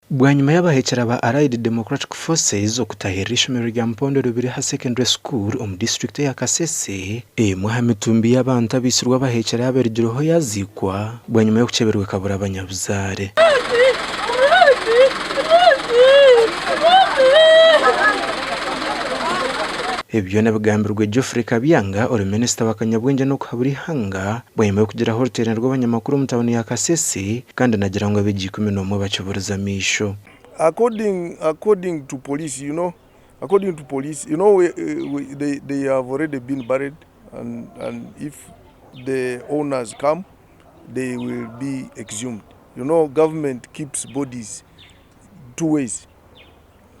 bwanyima y'abahekyera ba Allied Democratic Forces okutahirira ishomero rya Mpondo Rubiri Secondary School mu district ya KASESE muhamitumbi y'abantu abisirwa abahekyera yabergiroho yazikwa bwanyima yo kuceberwa kabura abanyabuzaare. Ebyo nabigambirwe Geoffrey Kabyanga ori minister wa Kanyabwenge no kuhaburi hanga bwanyuma yo kugira hortera rw'abanyamakuru mu tawuni ya KASESE kandi nagira ngo Abeegi 11 bacoboroza misho. According to police, they have already been buried, and if the owners come, they will be exhumed. Government keeps bodies two ways.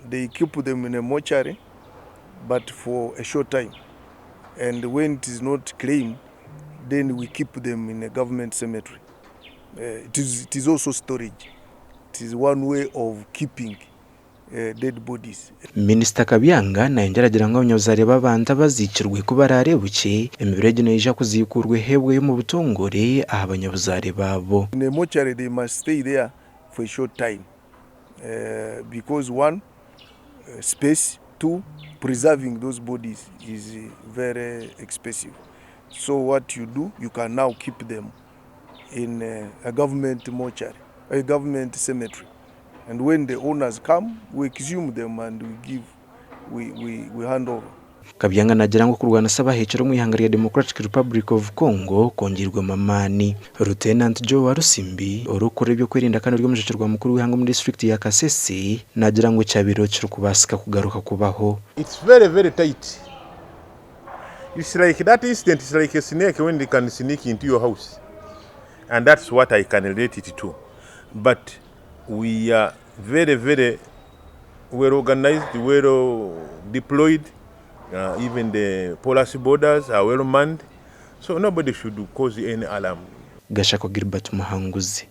They keep them in a mortuary, but for a short time, and when it is not claimed, then we keep them in a government cemetery. It is also storage. It is one way of keeping dead bodies. Minister Kabyanga na ngeragira ngo abanyabuzaare babanta baziikirwe kuba rarebuke emibirege neja kuzikurwe hebwe mu butongore aha abanyabuzaare babo. In a mortuary they must stay there for a short time, because one, space, two, preserving those bodies is very expensive. So what you do, you can now keep them in a government mortuary, a government cemetery, and when the owners come, we exhume them and we hand over. Kabyanga nagira ngo kurwana s'abahekyera mu ihanga rya Democratic Republic of Congo kongirwa mamani. Lieutenant Joe Warusimbi orukore byo kwirinda kandi rw'umushikirwa mukuru w'ihanga mu district ya KASESE nagira ngo cyabiro cyo kubasika kugaruka kubaho. It's very tight. It's like that incident is like a snake when they can sneak into your house, and that's what I can relate it to. But we are very well organized, well deployed. Even the policy borders are well manned, so nobody should cause any alarm. Gashako Gilbert Muhanguzi.